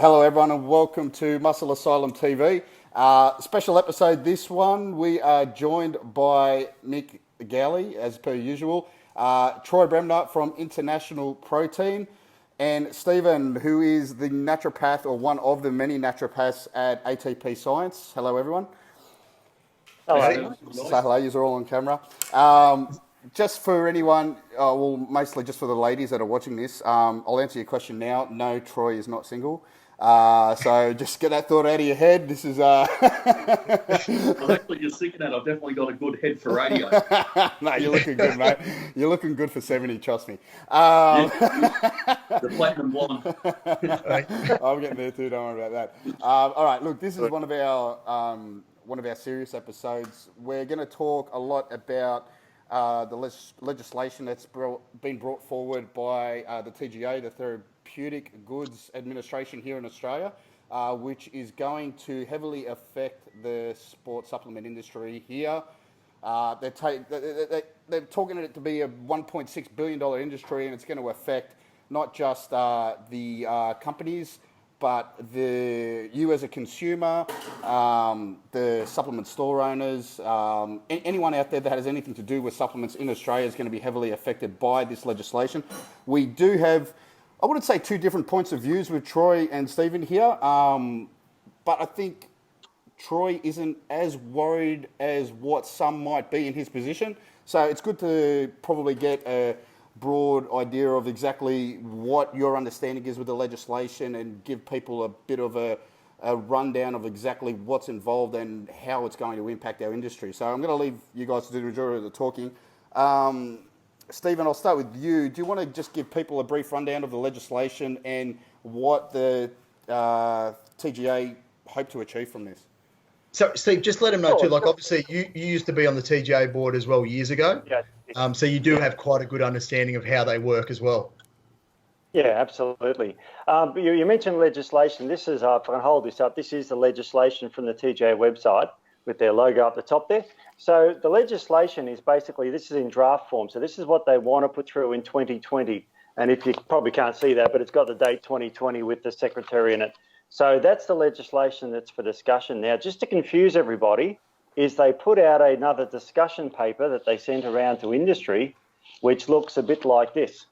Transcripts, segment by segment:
Hello, everyone, and welcome to Muscle Asylum TV. Special episode this one. We are joined by Mick Galley, as per usual, Troy Bremner from International Protein, and Stephen, who is the naturopath or one of the many naturopaths at ATP Science. Hello, everyone. Hello. Say hello, you're all on camera. Just for anyone, well, mostly just for the ladies that are watching this, I'll answer your question now. No, Troy is not single. So just get that thought out of your head. This is... Well, actually, you're thinking that I've definitely got a good head for radio. No, you're looking good, mate. You're looking good for 70, trust me. The platinum blonde. I'm getting there too, don't worry about that. All right, look, this is one of our serious episodes. We're going to talk a lot about the legislation that's been brought forward by the TGA, the Therapeutic Goods Administration here in Australia, which is going to heavily affect the sports supplement industry here. They're talking it to be a $1.6 billion industry, and it's going to affect not just the companies, but you as a consumer, the supplement store owners, anyone out there that has anything to do with supplements in Australia is going to be heavily affected by this legislation. We do have, I wouldn't say two different points of views with Troy and Stephen here, but I think Troy isn't as worried as what some might be in his position. So it's good to probably get a broad idea of exactly what your understanding is with the legislation and give people a bit of a rundown of exactly what's involved and how it's going to impact our industry. So I'm going to leave you guys to do the majority of the talking. Stephen, I'll start with you. Do you want to just give people a brief rundown of the legislation and what the TGA hope to achieve from this? So, Steve, just let them know too, like obviously you used to be on the TGA board as well years ago. Yeah. So you do have quite a good understanding of how they work as well. Yeah, absolutely. You mentioned legislation. This is, if I can hold this up, this is the legislation from the TGA website with their logo up the top there. So the legislation is basically, this is in draft form. So this is what they want to put through in 2020. And if you probably can't see that, but it's got the date 2020 with the secretary in it. So that's the legislation that's for discussion. Now, just to confuse everybody, is they put out another discussion paper that they sent around to industry, which looks a bit like this.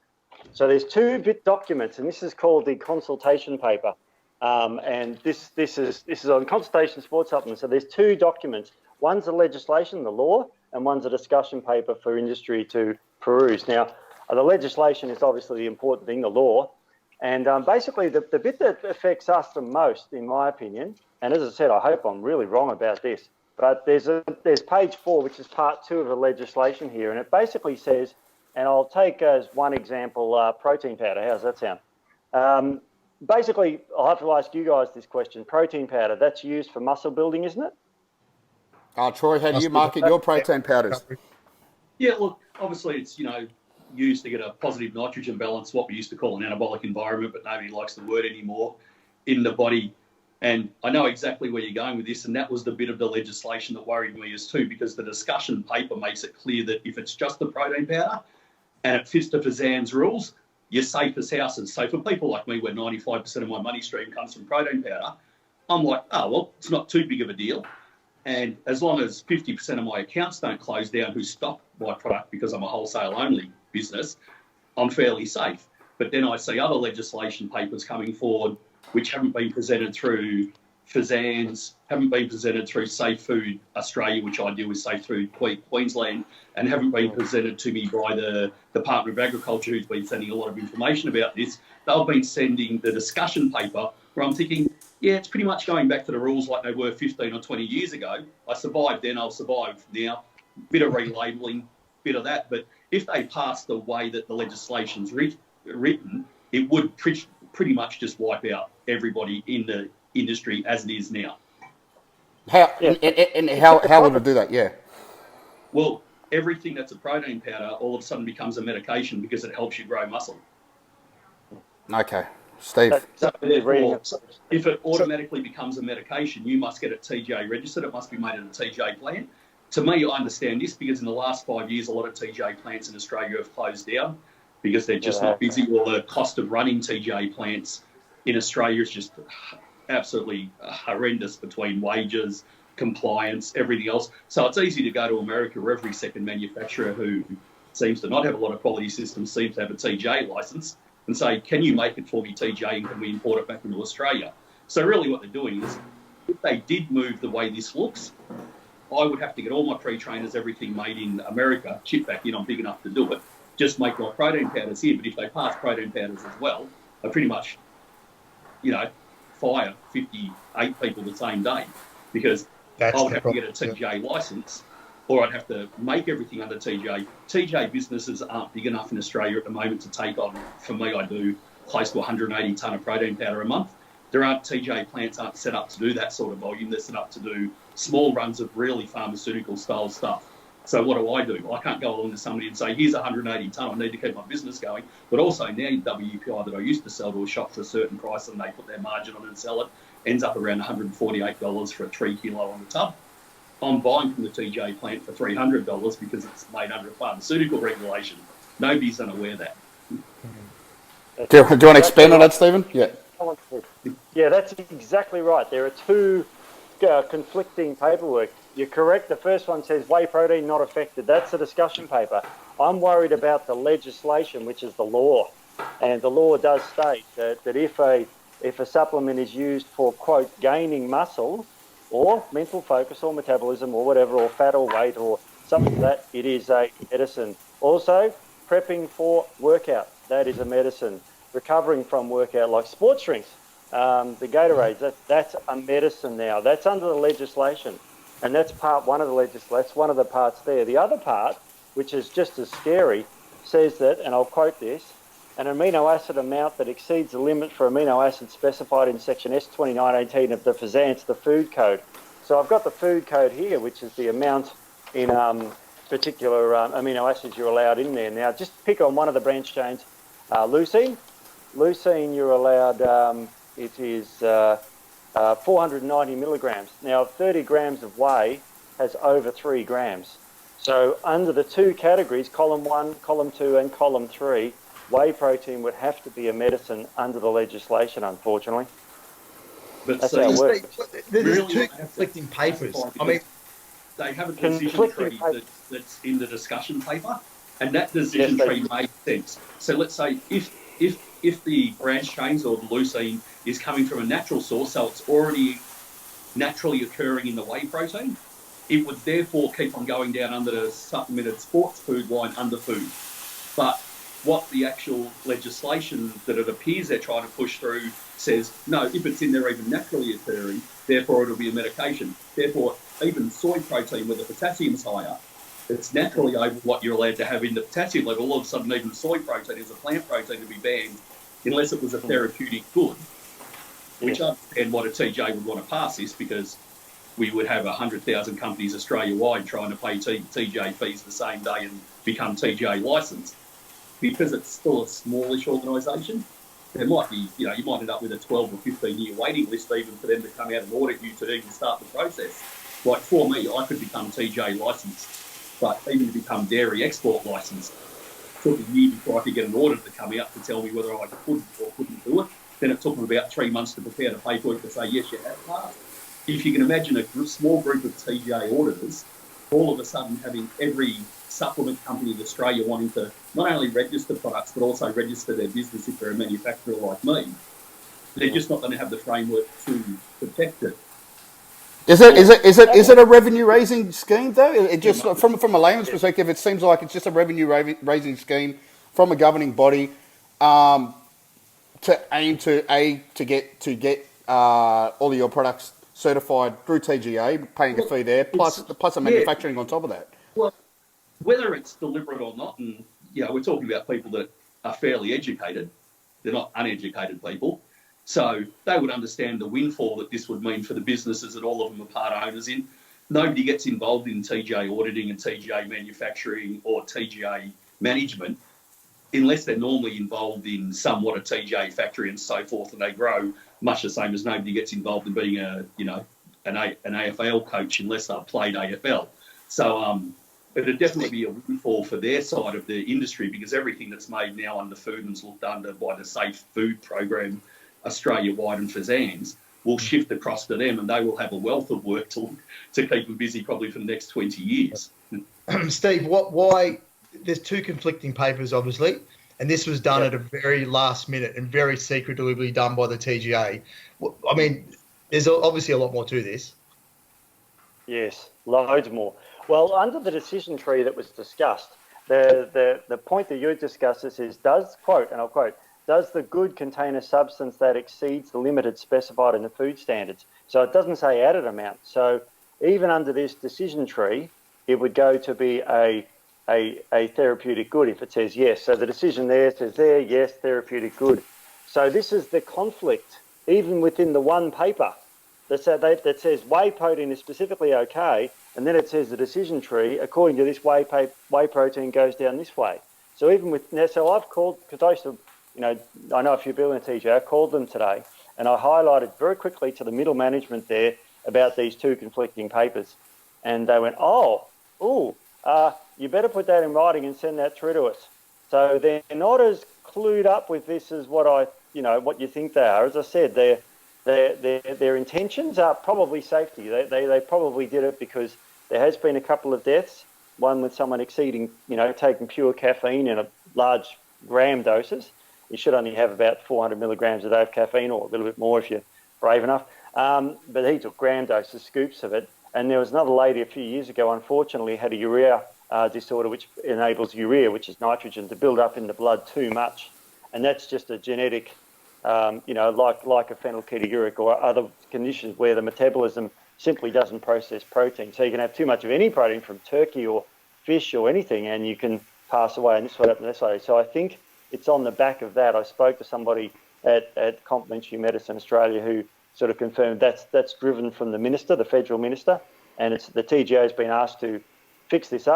So there's two bit documents, and this is called the consultation paper. And this is on consultation sports supplements. So there's two documents. One's the legislation, the law, and one's a discussion paper for industry to peruse. Now, the legislation is obviously the important thing, the law. And basically, the bit that affects us the most, in my opinion, and as I said, I hope I'm really wrong about this, but there's page 4, which is part 2 of the legislation here, and it basically says, and I'll take as one example, protein powder. How's that sound? Basically, I'll have to ask you guys this question. Protein powder, that's used for muscle building, isn't it? Troy, how do you market your protein powders? Yeah, look, obviously it's, used to get a positive nitrogen balance, what we used to call an anabolic environment, but nobody likes the word anymore, in the body. And I know exactly where you're going with this, and that was the bit of the legislation that worried me as too, because the discussion paper makes it clear that if it's just the protein powder and it fits the FSAN's rules, you're safe as houses. So for people like me, where 95% of my money stream comes from protein powder, I'm like, oh, well, it's not too big of a deal. And as long as 50% of my accounts don't close down who stock my product because I'm a wholesale-only business, I'm fairly safe. But then I see other legislation papers coming forward which haven't been presented through FSANs, haven't been presented through Safe Food Australia, which I deal with Safe Food Queensland, and haven't been presented to me by the Department of Agriculture, who's been sending a lot of information about this. They've been sending the discussion paper where I'm thinking, yeah, it's pretty much going back to the rules like they were 15 or 20 years ago. I survived then, I'll survive now. Bit of relabelling, bit of that. But if they pass the way that the legislation's written, it would pretty much just wipe out everybody in the industry as it is now. How would it do that? Yeah. Well, everything that's a protein powder all of a sudden becomes a medication because it helps you grow muscle. Okay. Steve. So therefore, if it automatically becomes a medication, you must get it TGA registered. It must be made in a TGA plant. To me, I understand this because in the last 5 years, a lot of TGA plants in Australia have closed down because they're just not busy, or the cost of running TGA plants in Australia is just absolutely horrendous between wages, compliance, everything else. So it's easy to go to America where every second manufacturer who seems to not have a lot of quality systems seems to have a TJ license and say, can you make it for me, TJ, and can we import it back into Australia? So really what they're doing is, if they did move the way this looks, I would have to get all my pre-trainers, everything made in America, chip back in. I'm big enough to do it. Just make my protein powders here. But if they pass protein powders as well, I pretty much, fire 58 people the same day, because I would have to get a TJ license, or I'd have to make everything under TJ. TJ businesses aren't big enough in Australia at the moment to take on, for me, I do close to 180 tonne of protein powder a month. TJ plants aren't set up to do that sort of volume. They're set up to do small runs of really pharmaceutical style stuff. So what do? I can't go along to somebody and say, here's 180 tonne, I need to keep my business going. But also now WPI that I used to sell to a shop for a certain price and they put their margin on it and sell it, ends up around $148 for a 3 kilo on the tub. I'm buying from the TJ plant for $300 because it's made under a pharmaceutical regulation. Nobody's unaware of that. Do you want to expand on that, Stephen? Yeah. Yeah, that's exactly right. There are two conflicting paperwork. You're correct. The first one says whey protein not affected. That's a discussion paper. I'm worried about the legislation, which is the law. And the law does state that if a supplement is used for, quote, gaining muscle or mental focus or metabolism or whatever, or fat or weight or something like that, it is a medicine. Also, prepping for workout, that is a medicine. Recovering from workout, like sports drinks, the Gatorades, that's a medicine now. That's under the legislation. And that's part one of the legislation. That's one of the parts there. The other part, which is just as scary, says that, and I'll quote this, an amino acid amount that exceeds the limit for amino acids specified in section S2918 of the FSANS, the food code. So I've got the food code here, which is the amount in particular amino acids you're allowed in there. Now, just pick on one of the branch chains, leucine. Leucine, you're allowed, it is 490 milligrams. Now, 30 grams of whey has over 3 grams. So under the two categories, column 1, column 2, and column 3, whey protein would have to be a medicine under the legislation, unfortunately. But that's how it works. There's Really two conflicting papers. I mean, they have a decision tree that's in the discussion paper, and that decision tree made sense. So let's say if the branch chains or the leucine is coming from a natural source, so it's already naturally occurring in the whey protein, it would therefore keep on going down under the supplemented sports food line under food. But what the actual legislation that it appears they're trying to push through says, no, if it's in there even naturally occurring, therefore it'll be a medication. Therefore, even soy protein where the potassium's higher, it's naturally over what you're allowed to have in the potassium level. All of a sudden, even soy protein is a plant protein to be banned unless it was a therapeutic good, which I understand what a TJ would want to pass this, because we would have 100,000 companies Australia-wide trying to pay TJ fees the same day and become TJ licensed. Because it's still a smallish organisation, there might be, you might end up with a 12 or 15-year waiting list even for them to come out and audit you to even start the process. Like for me, I could become TJ licensed, but even to become dairy export licensed, took a year before I could get an audit to come out to tell me whether I could or couldn't do it. Then it took them about 3 months to prepare the paperwork to say, yes, you have passed. If you can imagine a small group of TJ auditors all of a sudden having every supplement company in Australia wanting to not only register products, but also register their business if they're a manufacturer like me, they're just not going to have the framework to protect it. Is it a revenue raising scheme though? It just from a layman's perspective, it seems like it's just a revenue raising scheme from a governing body to aim to get all of your products certified through TGA, paying a fee there, plus the manufacturing on top of that. Well, whether it's deliberate or not, and we're talking about people that are fairly educated, they're not uneducated people. So they would understand the windfall that this would mean for the businesses that all of them are part owners in. Nobody gets involved in TGA auditing and TGA manufacturing or TGA management unless they're normally involved in somewhat a TGA factory and so forth, and they grow much the same as nobody gets involved in being an AFL coach unless they've played AFL. So it'd definitely be a windfall for their side of the industry, because everything that's made now under food and's looked under by the Safe Food Program Australia-wide and Fazans will shift across to them, and they will have a wealth of work to keep them busy probably for the next 20 years. Steve, why? There's two conflicting papers, obviously, and this was done at a very last minute and very secretively done by the TGA. I mean, there's obviously a lot more to this. Yes, loads more. Well, under the decision tree that was discussed, the point that you discussed is does, quote, and I'll quote, does the good contain a substance that exceeds the limit specified in the food standards? So it doesn't say added amount. So even under this decision tree, it would go to be a therapeutic good if it says yes. So the decision there says there, yes, therapeutic good. So this is the conflict, even within the one paper that says whey protein is specifically okay, and then it says the decision tree, according to this whey protein goes down this way. So even with now, so I've called, because I used to, I know a few people in TGA, I called them today, and I highlighted very quickly to the middle management there about these two conflicting papers. And they went, you better put that in writing and send that through to us. So they're not as clued up with this as what what you think they are. As I said, their intentions are probably safety. They probably did it because there has been a couple of deaths, one with someone exceeding, taking pure caffeine in a large gram doses. You should only have about 400 milligrams a day of caffeine, or a little bit more if you're brave enough. But he took gram doses, scoops of it. And there was another lady a few years ago, unfortunately, had a urea disorder, which enables urea, which is nitrogen, to build up in the blood too much. And that's just a genetic, like a phenylketouric or other conditions where the metabolism simply doesn't process protein. So you can have too much of any protein from turkey or fish or anything, and you can pass away. And this is what happened this way. So I think it's on the back of that. I spoke to somebody at Complementary Medicine Australia who sort of confirmed that's driven from the minister, the federal minister, and it's the TGA has been asked to fix this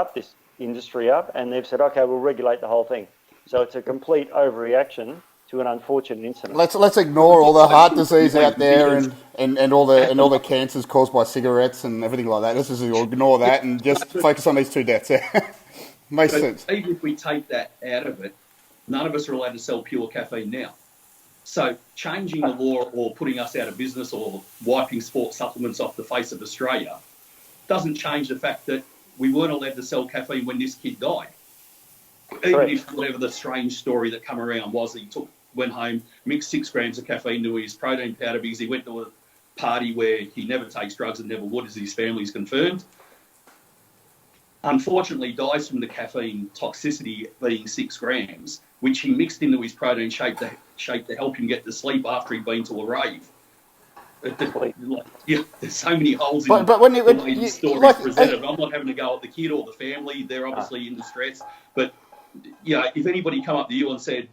industry up, and they've said, okay, we'll regulate the whole thing. So it's a complete overreaction to an unfortunate incident. Let's ignore all the heart disease out there and all the cancers caused by cigarettes and everything like that. Let's just ignore that and just focus on these two deaths. Makes sense. Even if we take that out of it, none of us are allowed to sell pure caffeine now. So changing the law or putting us out of business or wiping sports supplements off the face of Australia doesn't change the fact that we weren't allowed to sell caffeine when this kid died. Even if whatever the strange story that come around was, he went home, mixed 6 grams of caffeine to his protein powder because he went to a party where he never takes drugs and never would, as his family's confirmed. Unfortunately, dies from the caffeine toxicity being 6 grams, which he mixed into his protein shake to help him get to sleep after he'd been to a rave. There's so many holes in the way the story's presented. I'm not having to go at the kid or the family. They're obviously in distress. But, if anybody come up to you and said,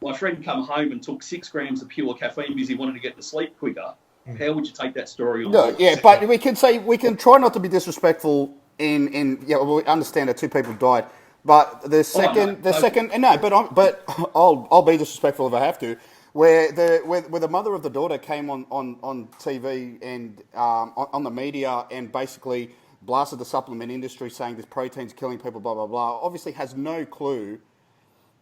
my friend come home and took 6 grams of pure caffeine because he wanted to get to sleep quicker, how would you take that story on? No, yeah, but we can try not to be disrespectful we understand that 2 people died. But I'll be disrespectful if I have to. Where the mother of the daughter came on TV and on the media and basically blasted the supplement industry saying this protein's killing people, blah blah blah. Obviously has no clue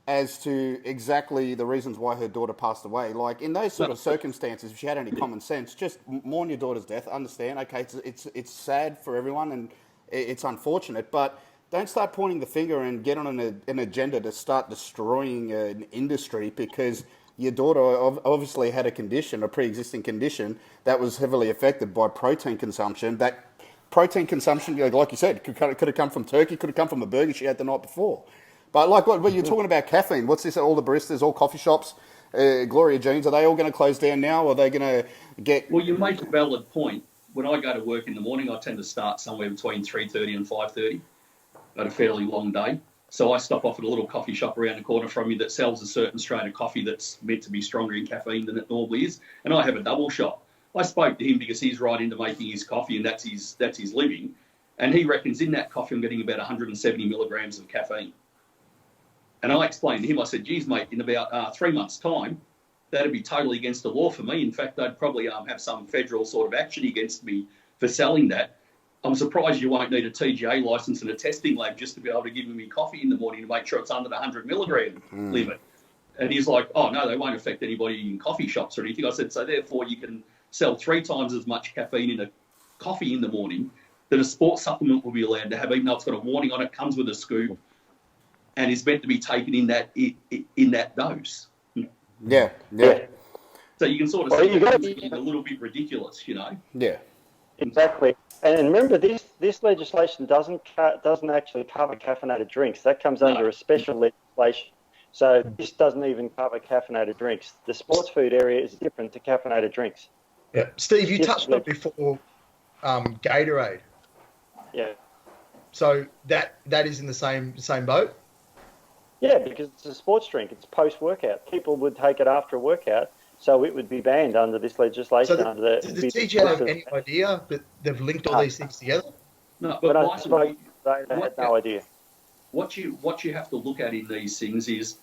as to exactly the reasons why her daughter passed away. Like in those sort of circumstances, if she had any common sense, just mourn your daughter's death. Understand? Okay, it's sad for everyone and it's unfortunate, but don't start pointing the finger and get on an agenda to start destroying an industry because your daughter obviously had a pre-existing condition that was heavily affected by protein consumption. That protein consumption, like you said, could have come from turkey, could have come from a burger she had the night before. But like what you're talking about caffeine, what's this? All the baristas, all coffee shops, Gloria Jeans, are they all going to close down now? Or are they going to get... Well, you make a valid point. When I go to work in the morning, I tend to start somewhere between 3:30 and 5:30 at a fairly long day. So I stop off at a little coffee shop around the corner from me that sells a certain strain of coffee that's meant to be stronger in caffeine than it normally is, and I have a double shot. I spoke to him because he's right into making his coffee and that's his living, and he reckons in that coffee I'm getting about 170 milligrams of caffeine. And I explained to him, I said, geez, mate, in about 3 months' time, that'd be totally against the law for me. In fact, I'd probably have some federal sort of action against me for selling that. I'm surprised you won't need a TGA license and a testing lab just to be able to give me coffee in the morning to make sure it's under the 100 milligram limit. And he's like, oh, no, they won't affect anybody in coffee shops or anything. I said, so therefore you can sell 3 times as much caffeine in a coffee in the morning that a sports supplement will be allowed to have, even though it's got a warning on it, comes with a scoop, and is meant to be taken in that dose. Yeah. So you can sort of see it's getting a little bit ridiculous, you know. Yeah. Exactly. And remember, this legislation doesn't actually cover caffeinated drinks. That comes under a special legislation. So this doesn't even cover caffeinated drinks. The sports food area is different to caffeinated drinks. Yeah, Steve, you touched on before Gatorade. Yeah. So that is in the same boat. Yeah, because it's a sports drink. It's post-workout. People would take it after a workout, so it would be banned under this legislation. So does the TGA have any idea that they've linked all these things together? No, but they had no idea. What you have to look at in these things is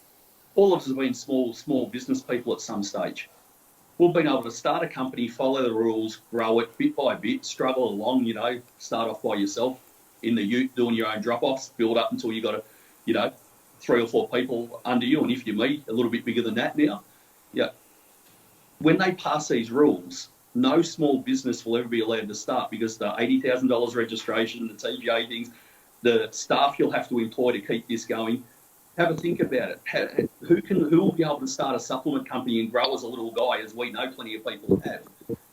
all of us have been small business people at some stage. We've been able to start a company, follow the rules, grow it bit by bit, struggle along, you know, start off by yourself in the ute doing your own drop-offs, build up until you got a, you know, 3 or 4 people under you, and if you meet a little bit bigger than that now, yeah. When they pass these rules, no small business will ever be allowed to start because the $80,000 registration, the TGA things, the staff you'll have to employ to keep this going. Have a think about it. Who will be able to start a supplement company and grow as a little guy, as we know plenty of people have?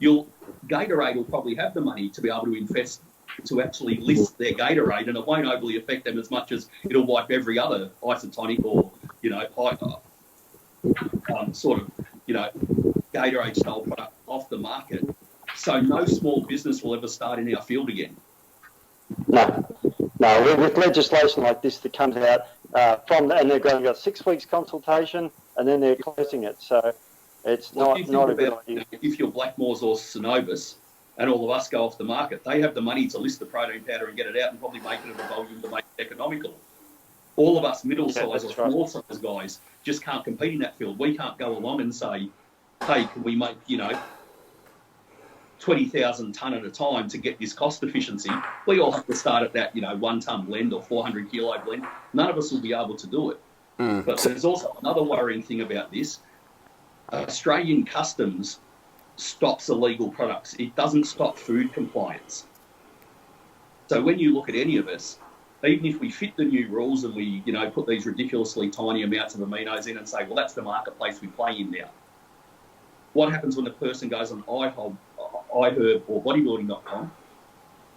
Gatorade will probably have the money to be able to invest to actually list their Gatorade, and it won't overly affect them as much as it'll wipe every other isotonic or, you know, sort of, you know, Gatorade style product off the market. So no small business will ever start in our field again. No. With legislation like this that comes out and they're going to got 6 weeks consultation, and then they're closing it. So it's not a good idea. If you're Blackmores or Synovus, and all of us go off the market, they have the money to list the protein powder and get it out and probably make it of a volume to make it economical. All of us middle-sized or small-sized guys just can't compete in that field. We can't go along and say, hey, can we make, you know, 20,000 tonne at a time to get this cost efficiency? We all have to start at that, you know, 1 tonne blend or 400 kilo blend. None of us will be able to do it. But there's also another worrying thing about this. Australian customs stops illegal products. It doesn't stop food compliance. So when you look at any of us, even if we fit the new rules and we, you know, put these ridiculously tiny amounts of aminos in and say, well, that's the marketplace we play in now. What happens when a person goes on iHerb or bodybuilding.com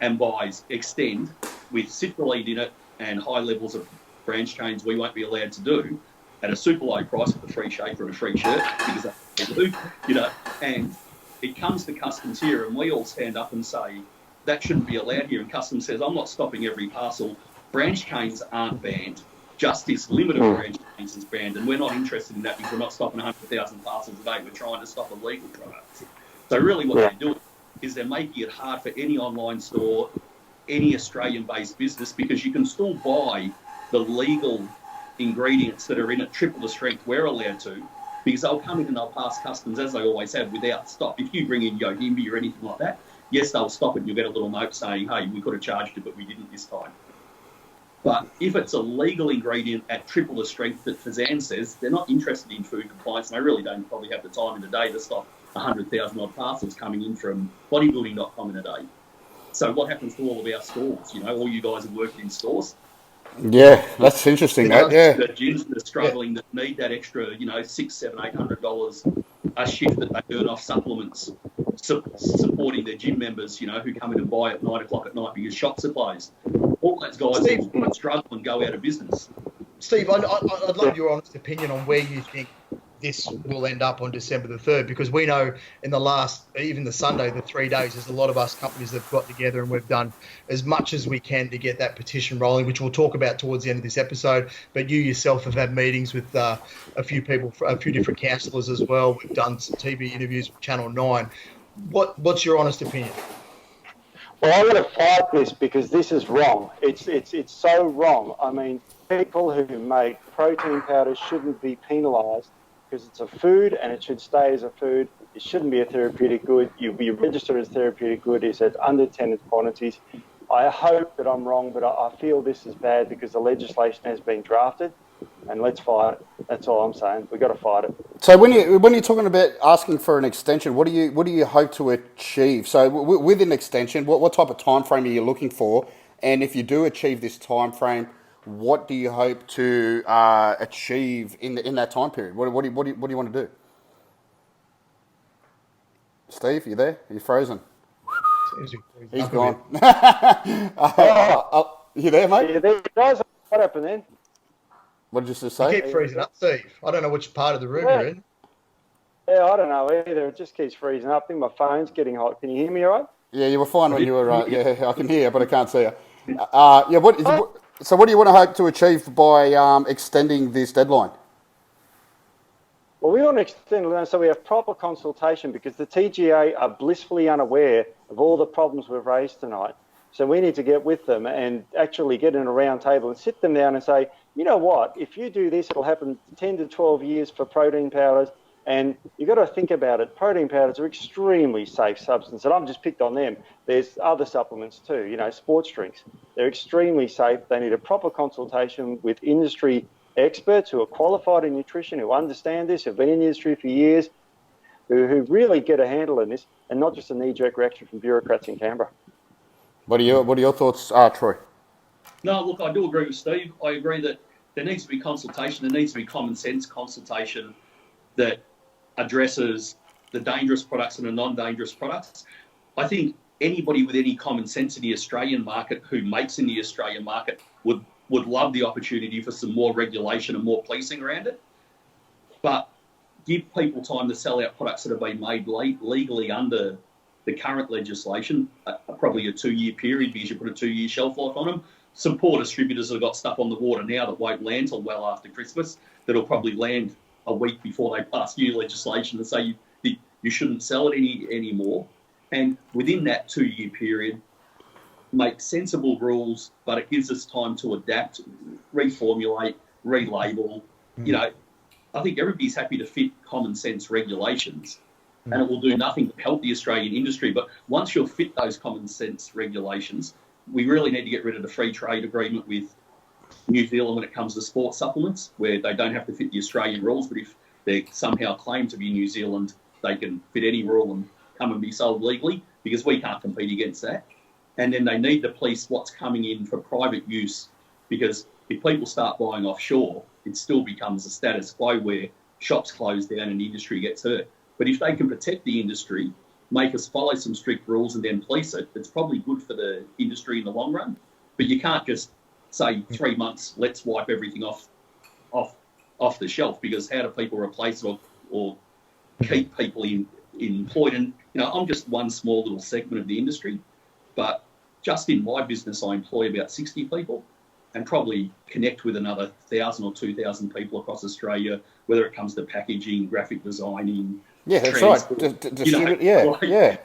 and buys Extend with citrulline in it and high levels of branch chains we won't be allowed to do at a super low price with a free shaker and a free shirt because that's what they do, you know, and it comes to customs here and we all stand up and say that shouldn't be allowed here, and customs says I'm not stopping every parcel. Branch chains aren't banned, just this limit of branch chains is banned, and we're not interested in that because we're not stopping 100,000 parcels a day. We're trying to stop illegal products. So really what they're doing is they're making it hard for any online store, any Australian-based business, because you can still buy the legal ingredients that are in it, triple the strength we're allowed to, because they'll come in and they'll pass customs, as they always have, without stop. If you bring in Yohimbe or anything like that, yes, they'll stop it and you'll get a little note saying, hey, we could have charged you, but we didn't this time. But if it's a legal ingredient at triple the strength that Fazan says, they're not interested in food compliance, and they really don't probably have the time in the day to stop 100,000 odd parcels coming in from bodybuilding.com in a day. So what happens to all of our stores? You know, all you guys have worked in stores. Yeah, that's interesting. The gyms that are struggling that need that extra, you know, $600, $700, $800 a shift that they earn off supplements, supporting their gym members, you know, who come in and buy at 9 o'clock at night because shops are closed. All those guys will struggle and go out of business. Steve, I'd love your honest opinion on where you think this will end up on December the 3rd, because we know in the last, even the Sunday, the 3 days, there's a lot of us companies that have got together and we've done as much as we can to get that petition rolling, which we'll talk about towards the end of this episode. But you yourself have had meetings with a few people, a few different councillors as well. We've done some TV interviews with Channel 9. What's your honest opinion? Well, I'm going to fight this because this is wrong. It's so wrong. I mean, people who make protein powders shouldn't be penalised because it's a food and it should stay as a food. It shouldn't be a therapeutic good. You'll be registered as therapeutic good. It's at unintended quantities. I hope that I'm wrong, but I feel this is bad because the legislation has been drafted and let's fight it. That's all I'm saying. We've got to fight it. So when you're talking about asking for an extension, what do you hope to achieve? So with an extension, what type of time frame are you looking for? And if you do achieve this time frame, what do you hope to achieve in that time period? What do you want to do? Steve, you there? Are you frozen? He's gone. You there, mate? Yeah, there guys. What happened then? What did you just say? You keep freezing up, Steve. I don't know which part of the room Yeah. you're in. Yeah, I don't know either. It just keeps freezing up. I think my phone's getting hot. Can you hear me all right? Yeah, you were fine when you were. Yeah, I can hear you, but I can't see you. Yeah. So what do you want to hope to achieve by extending this deadline? Well, we want to extend it so we have proper consultation, because the TGA are blissfully unaware of all the problems we've raised tonight. So we need to get with them and actually get in a round table and sit them down and say, you know what, if you do this, it'll happen 10 to 12 years for protein powders. And you've got to think about it. Protein powders are extremely safe substance, and I've just picked on them. There's other supplements too, you know, sports drinks. They're extremely safe. They need a proper consultation with industry experts who are qualified in nutrition, who understand this, who've been in the industry for years, who really get a handle on this, and not just a knee-jerk reaction from bureaucrats in Canberra. What are your thoughts, Troy? No, look, I do agree with Steve. I agree that there needs to be consultation. There needs to be common sense consultation that addresses the dangerous products and the non-dangerous products. I think anybody with any common sense in the Australian market who makes in the Australian market would love the opportunity for some more regulation and more policing around it. But give people time to sell out products that have been made legally under the current legislation, probably a 2-year period, because you put a 2-year shelf life on them. Some poor distributors have got stuff on the water now that won't land till well after Christmas, that'll probably land a week before they pass new legislation to say you shouldn't sell it anymore. And within that 2-year period, make sensible rules, but it gives us time to adapt, reformulate, relabel. You know, I think everybody's happy to fit common sense regulations, and it will do nothing to help the Australian industry. But once you'll fit those common sense regulations, we really need to get rid of the free trade agreement with New Zealand when it comes to sports supplements, where they don't have to fit the Australian rules, but if they somehow claim to be New Zealand, they can fit any rule and come and be sold legally, because we can't compete against that. And then they need to police what's coming in for private use, because if people start buying offshore, it still becomes a status quo where shops close down and the industry gets hurt. But if they can protect the industry, make us follow some strict rules and then police it, it's probably good for the industry in the long run. But you can't just say 3 months, let's wipe everything off the shelf, because how do people replace it or keep people employed? And, you know, I'm just one small little segment of the industry, but just in my business, I employ about 60 people and probably connect with another 1,000 or 2,000 people across Australia, whether it comes to packaging, graphic designing. Yeah, that's right. Yeah.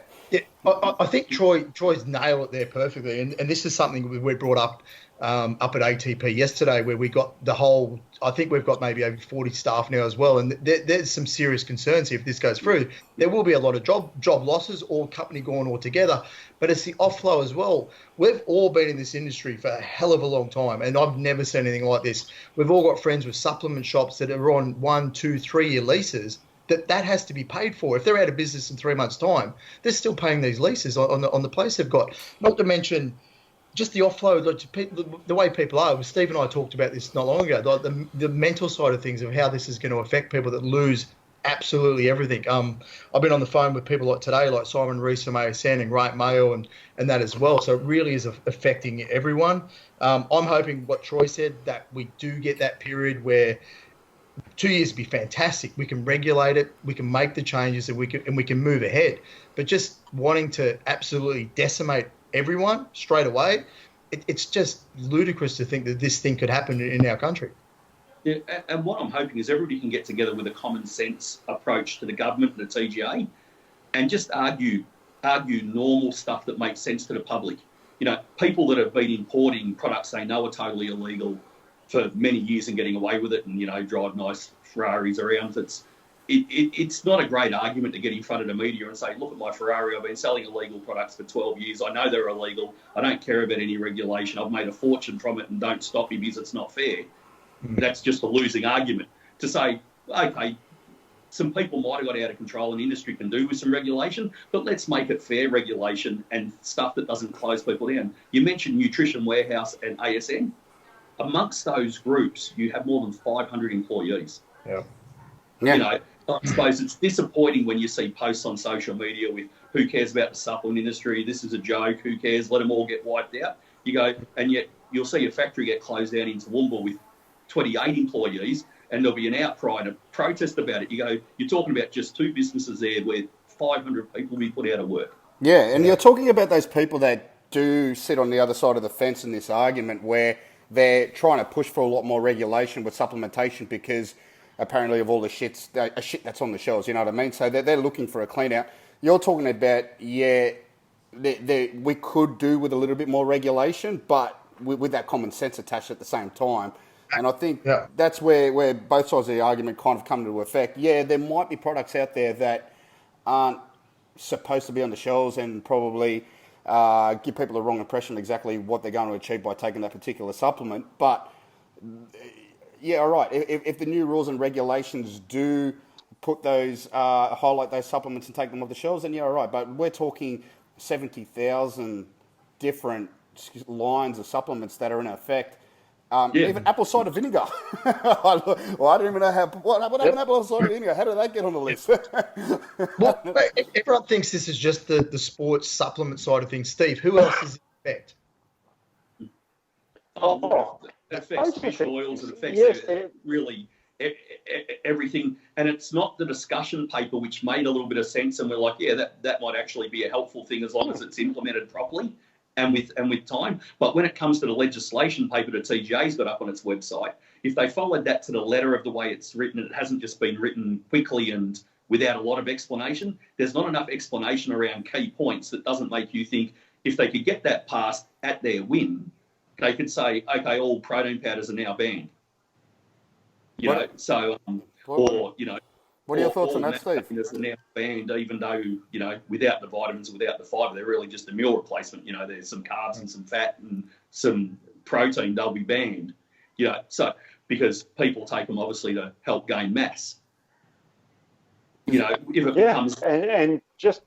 I think Troy's nailed it there perfectly, and this is something we brought up at ATP yesterday, where we got the whole. I think we've got maybe over 40 staff now as well, and there's some serious concerns here if this goes through. There will be a lot of job losses or company gone altogether, but it's the offlow as well. We've all been in this industry for a hell of a long time, and I've never seen anything like this. We've all got friends with supplement shops that are on 1, 2, 3 year leases. That has to be paid for. If they're out of business in 3 months' time, they're still paying these leases on the place they've got. Not to mention just the offload, the way people are. Steve and I talked about this not long ago, the mental side of things, of how this is going to affect people that lose absolutely everything. I've been on the phone with people like today, like Simon Rees from ASN and Grant Mayo and that as well. So it really is affecting everyone. I'm hoping what Troy said, that we do get that period where 2 years would be fantastic. We can regulate it, we can make the changes, and we can move ahead. But just wanting to absolutely decimate everyone straight away, it's just ludicrous to think that this thing could happen in our country. Yeah, and what I'm hoping is everybody can get together with a common sense approach to the government and the TGA, and just argue normal stuff that makes sense to the public. You know, people that have been importing products they know are totally illegal for many years and getting away with it, and, you know, drive nice Ferraris around. It's not a great argument to get in front of the media and say, look at my Ferrari, I've been selling illegal products for 12 years. I know they're illegal. I don't care about any regulation. I've made a fortune from it and don't stop me because it's not fair. That's just a losing argument to say, okay, some people might have got out of control and industry can do with some regulation, but let's make it fair regulation and stuff that doesn't close people down. You mentioned Nutrition Warehouse and ASN. Amongst those groups, you have more than 500 employees. Yeah. You know, I suppose it's disappointing when you see posts on social media with who cares about the supplement industry, this is a joke, who cares, let them all get wiped out. You go, and yet you'll see a factory get closed down in Toowoomba with 28 employees, and there'll be an outcry and a protest about it. You go, you're talking about just two businesses there where 500 people will be put out of work. Yeah, and you're talking about those people that do sit on the other side of the fence in this argument where they're trying to push for a lot more regulation with supplementation because apparently of all the shit that's on the shelves, you know what I mean? So they're looking for a clean out. You're talking about, we could do with a little bit more regulation, but with that common sense attached at the same time. And I think that's where both sides of the argument kind of come into effect. Yeah, there might be products out there that aren't supposed to be on the shelves and probably give people the wrong impression of exactly what they're going to achieve by taking that particular supplement. But, yeah, all right, if the new rules and regulations do put those, highlight those supplements and take them off the shelves, then yeah, all right. But we're talking 70,000 different lines of supplements that are in effect. Even apple cider vinegar. Well, I don't even know what happened to apple cider vinegar. How did that get on the list? Well, everyone thinks this is just the sports supplement side of things. Steve, who else is in effect? It affects fish oils. It affects really everything. And it's not the discussion paper, which made a little bit of sense. And we're like, yeah, that might actually be a helpful thing as long as it's implemented properly. And with time. But when it comes to the legislation paper that TGA's got up on its website, if they followed that to the letter of the way it's written, it hasn't just been written quickly and without a lot of explanation, there's not enough explanation around key points that doesn't make you think if they could get that passed at their whim, they could say, okay, all protein powders are now banned. What are your thoughts on that, Steve? Are now banned, even though, without the vitamins, without the fibre, they're really just a meal replacement. There's some carbs and some fat and some protein, they'll be banned. So because people take them obviously to help gain mass. If it becomes... And just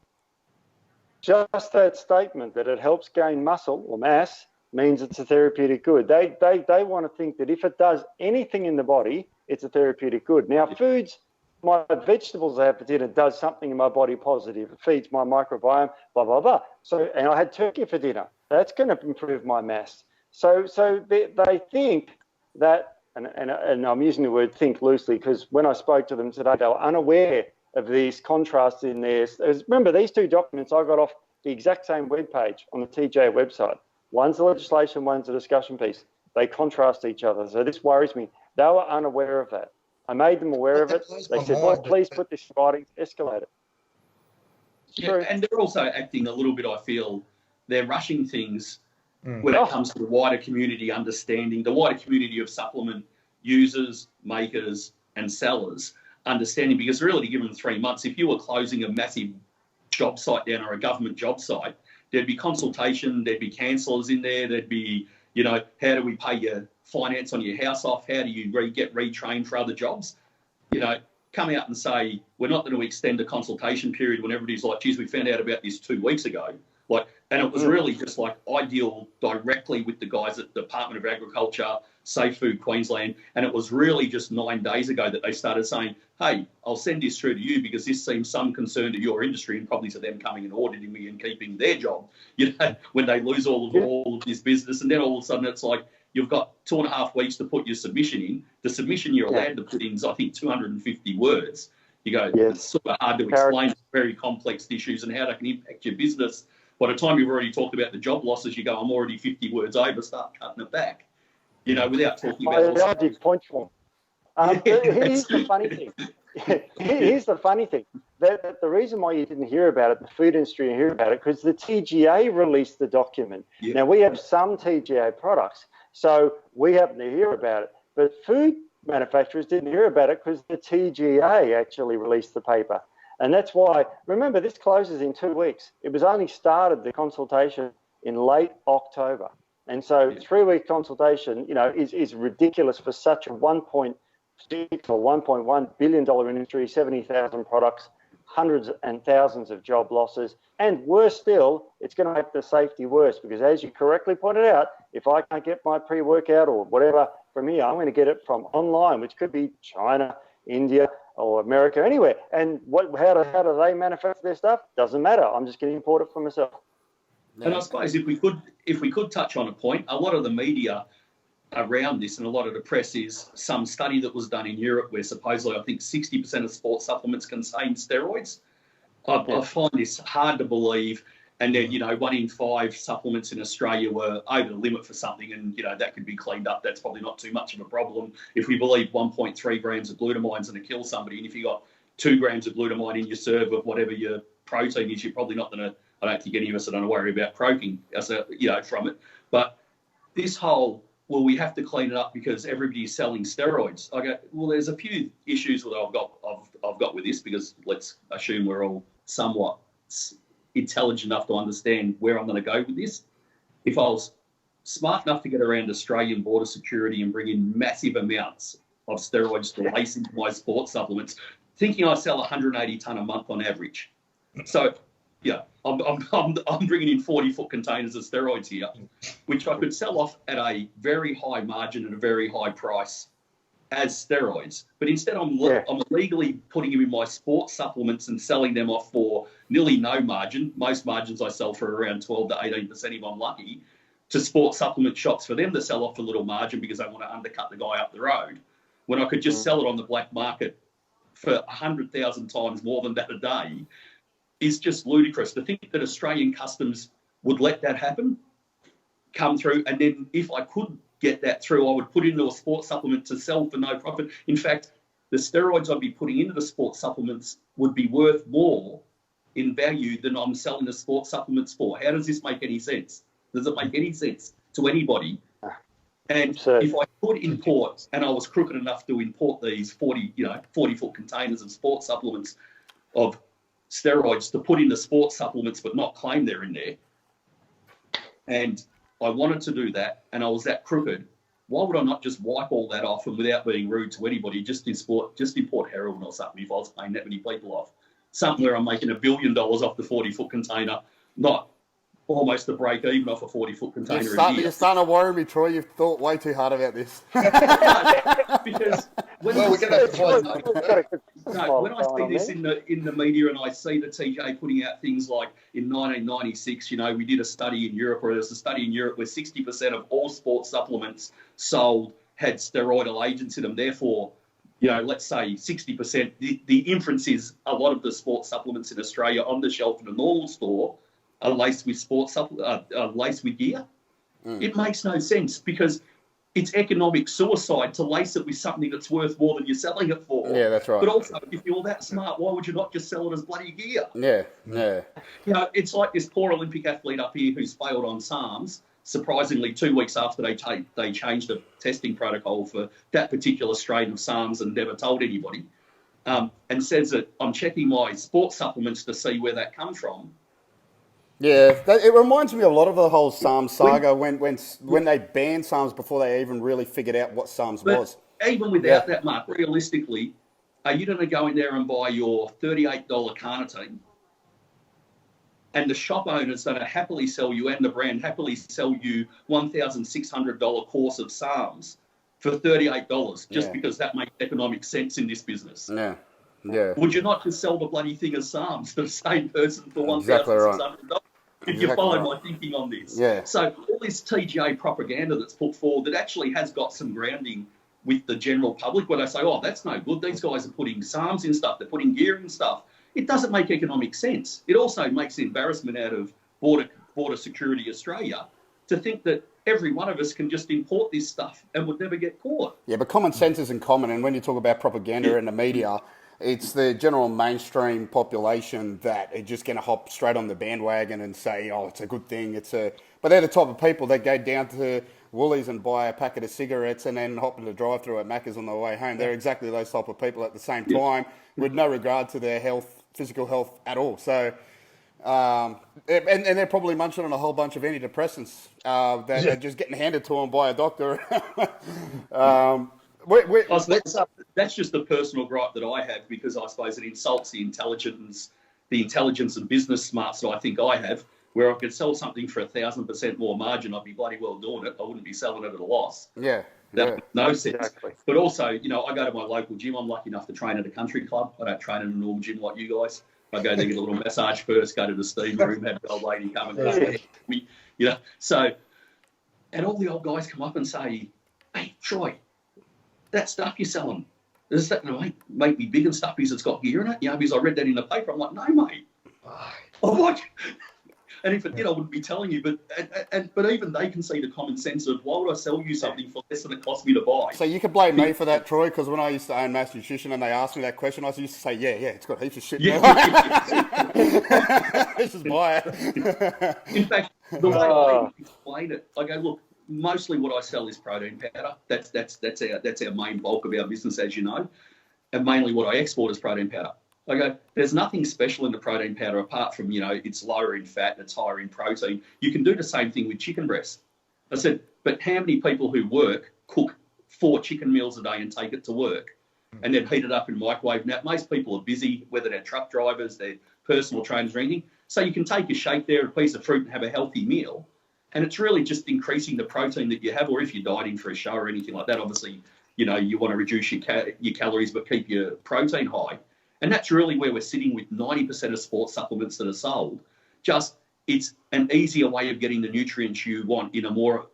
that statement that it helps gain muscle or mass means it's a therapeutic good. They want to think that if it does anything in the body, it's a therapeutic good. Now, foods... My vegetables I have for dinner does something in my body positive. It feeds my microbiome, blah, blah, blah. So, and I had turkey for dinner. That's going to improve my mass. So they think that, and I'm using the word think loosely because when I spoke to them today, they were unaware of these contrasts in there. Remember, these two documents I got off the exact same webpage on the TJ website. One's the legislation, one's the discussion piece. They contrast each other. So this worries me. They were unaware of that. I made them aware of it. They said, well, please put this in writing, escalate it. And they're also acting a little bit, I feel, they're rushing things when it comes to the wider community understanding, the wider community of supplement users, makers and sellers understanding, because really to give them 3 months, if you were closing a massive job site down or a government job site, there'd be consultation, there'd be counsellors in there, there'd be, how do we pay your finance on your house off? How do you get retrained for other jobs? Come out and say, we're not going to extend the consultation period when everybody's like, geez, we found out about this 2 weeks ago. And it was really just I deal directly with the guys at the Department of Agriculture, Safe Food Queensland, and it was really just 9 days ago that they started saying, hey, I'll send this through to you because this seems some concern to your industry and probably to them coming and auditing me and keeping their job, when they lose all of this business. And then all of a sudden it's like, you've got 2.5 weeks to put your submission in. The submission you're allowed to put in is, I think, 250 words. You go, it's sort of hard to explain very complex issues and how they can impact your business. By the time you've already talked about the job losses, you go, I'm already 50 words over, start cutting it back, without talking about... I did point form. Here's the funny thing. Here's the funny thing. The reason why you didn't hear about it, the food industry didn't hear about it, because the TGA released the document. Yeah. Now, we have some TGA products, so we happen to hear about it. But food manufacturers didn't hear about it because the TGA actually released the paper. And that's why, remember, this closes in 2 weeks. It was only started, the consultation, in late October. And so 3-week consultation, is ridiculous for such a 1.6 or $1.1 billion industry, 70,000 products, hundreds and thousands of job losses. And worse still, it's going to make the safety worse because, as you correctly pointed out, if I can't get my pre-workout or whatever from here, I'm going to get it from online, which could be China, India, or America, anywhere. And how do they manufacture their stuff? Doesn't matter. I'm just going to import it for myself. And I suppose if we could touch on a point, a lot of the media around this and a lot of the press is some study that was done in Europe where supposedly I think 60% of sports supplements contain steroids. I find this hard to believe. And then, 1 in 5 supplements in Australia were over the limit for something, and, that could be cleaned up. That's probably not too much of a problem. If we believe 1.3 grams of glutamine's going to kill somebody, and if you got 2 grams of glutamine in your serve of whatever your protein is, you're probably not going to, I don't think any of us are going to worry about croaking, from it. But this whole, well, we have to clean it up because everybody's selling steroids. I go, well, there's a few issues that I've got with this because let's assume we're all somewhat intelligent enough to understand where I'm going to go with this. If I was smart enough to get around Australian border security and bring in massive amounts of steroids to lace into my sports supplements, thinking I sell 180 tonne a month on average. So, I'm bringing in 40-foot containers of steroids here, which I could sell off at a very high margin and a very high price as steroids, but instead I'm illegally putting them in my sports supplements and selling them off for nearly no margin. Most margins I sell for around 12 to 18% if I'm lucky, to sports supplement shops for them to sell off a little margin because they want to undercut the guy up the road, when I could just sell it on the black market for 100,000 times more than that a day, is just ludicrous. To think that Australian customs would let that happen, come through, and then if I could get that through, I would put into a sports supplement to sell for no profit. In fact, the steroids I'd be putting into the sports supplements would be worth more in value than I'm selling the sports supplements for. How does this make any sense? Does it make any sense to anybody? And if I could import, and I was crooked enough to import these 40-foot containers of sports supplements of steroids to put in the sports supplements but not claim they're in there, and I wanted to do that, and I was that crooked, why would I not just wipe all that off and without being rude to anybody, just import heroin or something if I was paying that many people off? Something where I'm making $1 billion off the 40-foot container, not almost a break even off a 40-foot container You're starting to worry me, Troy. You've thought way too hard about this. Because when I see this in the media and I see the TJ putting out things like in 1996, we did a study in Europe, or there's a study in Europe where 60% of all sports supplements sold had steroidal agents in them. Therefore, let's say 60%. The inference is a lot of the sports supplements in Australia on the shelf in a normal store are laced with laced with gear. It makes no sense because it's economic suicide to lace it with something that's worth more than you're selling it for. Yeah, that's right. But also, if you're that smart, why would you not just sell it as bloody gear? Yeah. It's like this poor Olympic athlete up here who's failed on SARMs. Surprisingly, 2 weeks after they changed the testing protocol for that particular strain of SARMs and never told anybody, and says that I'm checking my sports supplements to see where that comes from. Yeah, it reminds me a lot of the whole SARMs saga when they banned SARMs before they even really figured out what SARMs was. Even without that, Mark, realistically, are you going to go in there and buy your $38 carnitine, and the shop owner's going to happily sell you, and the brand happily sell you $1,600 course of SARMs for $38 just because that makes economic sense in this business? Yeah. Would you not just sell the bloody thing as SARMs to the same person for $1,600? Exactly right. If you follow my thinking on this. Yeah. So all this TGA propaganda that's put forward that actually has got some grounding with the general public, where they say, oh, that's no good. These guys are putting SARMs in stuff. They're putting gear in stuff. It doesn't make economic sense. It also makes embarrassment out of Border Security Australia to think that every one of us can just import this stuff and would never get caught. Yeah, but common sense isn't common. And when you talk about propaganda in the media, it's the general mainstream population that are just going to hop straight on the bandwagon and say, oh, it's a good thing. But they're the type of people that go down to Woolies and buy a packet of cigarettes and then hop in the drive-thru at Macca's on the way home. They're exactly those type of people at the same time with no regard to their health, physical health at all. So, And they're probably munching on a whole bunch of antidepressants that are just getting handed to them by a doctor. That's just the personal gripe that I have, because I suppose it insults the intelligence and business smarts that I think I have. Where I could sell something for 1,000% more margin, I'd be bloody well doing it. I wouldn't be selling it at a loss. Yeah. That makes no sense. Exactly. But also, I go to my local gym. I'm lucky enough to train at a country club. I don't train in a normal gym like you guys. I go there, get a little massage first, go to the steam room, have the old lady come and me, So, and all the old guys come up and say, "Hey, Troy, that stuff you're selling, does that make me big and stuff because it's got gear in it?" Because I read that in the paper. I'm like, "No, mate." I'm like, and if it did, I wouldn't be telling you. But even they can see the common sense of, why would I sell you something for less than it cost me to buy? So you can blame me for that, Troy, because when I used to own Mass Nutrition and they asked me that question, I used to say, yeah, it's got heaps of shit in it. This is buy it. In fact, the way I explain it, I go, look, mostly what I sell is protein powder. That's our main bulk of our business, as you know. And mainly what I export is protein powder. I go, there's nothing special in the protein powder apart from, it's lower in fat and it's higher in protein. You can do the same thing with chicken breast. I said, but how many people who work cook 4 chicken meals a day and take it to work and then heat it up in microwave? Now, most people are busy, whether they're truck drivers, they're personal trainers or anything. So you can take a shake there, a piece of fruit and have a healthy meal. And it's really just increasing the protein that you have, or if you're dieting for a show or anything like that, obviously, you want to reduce your calories but keep your protein high. And that's really where we're sitting with 90% of sports supplements that are sold. Just, it's an easier way of getting the nutrients you want in a more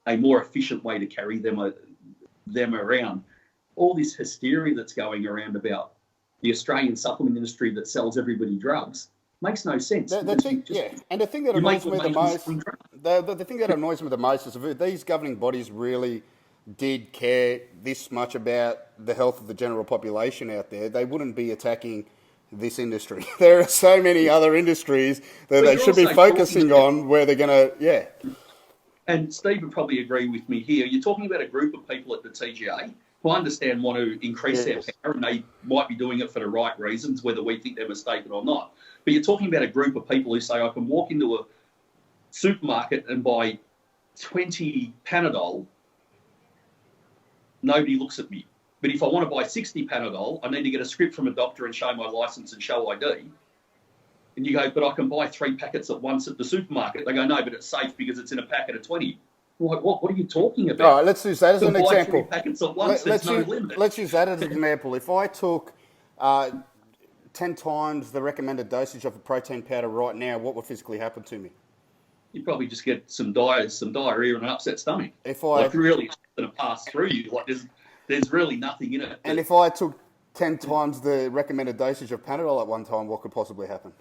efficient way to carry them around. All this hysteria that's going around about the Australian supplement industry that sells everybody drugs makes no sense. And the thing that annoys me the most, the thing that annoys me the most is if these governing bodies really did care this much about the health of the general population out there, they wouldn't be attacking this industry. There are so many other industries that they should be focusing on where they're going to, And Steve would probably agree with me here. You're talking about a group of people at the TGA who I understand want to increase their power, and they might be doing it for the right reasons, whether we think they're mistaken or not. But you're talking about a group of people who say, I can walk into a supermarket and buy 20 Panadol, nobody looks at me. But if I want to buy 60 Panadol, I need to get a script from a doctor and show my license and show ID. And you go, but I can buy 3 packets at once at the supermarket. They go, no, but it's safe because it's in a packet of 20. I'm like, what are you talking about? All right, let's use that as an example. 3 packets at once, there's no limit. Let's use that as an example. If I took 10 times the recommended dosage of a protein powder right now, what would physically happen to me? You'd probably just get some diarrhea and an upset stomach. If I really it's going to pass through you, like there's really nothing in it. And if I took 10 times the recommended dosage of Panadol at one time, what could possibly happen?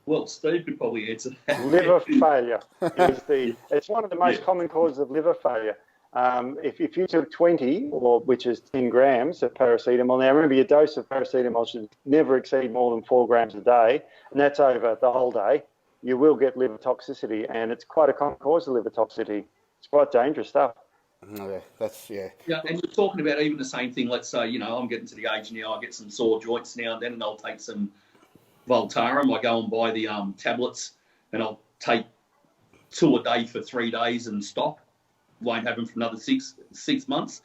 Well, Steve could probably answer that. Liver failure it's one of the most common causes of liver failure. If you took 20, which is 10 grams of paracetamol, now remember your dose of paracetamol should never exceed more than 4 grams a day, and that's over the whole day. You will get liver toxicity, and it's quite a common cause of liver toxicity. It's quite dangerous stuff. Yeah, and you're talking about even the same thing. Let's say, I'm getting to the age now, I get some sore joints now and then, and I'll take some Voltaren. I go and buy the tablets, and I'll take 2 a day for 3 days and stop. Won't have them for another six months.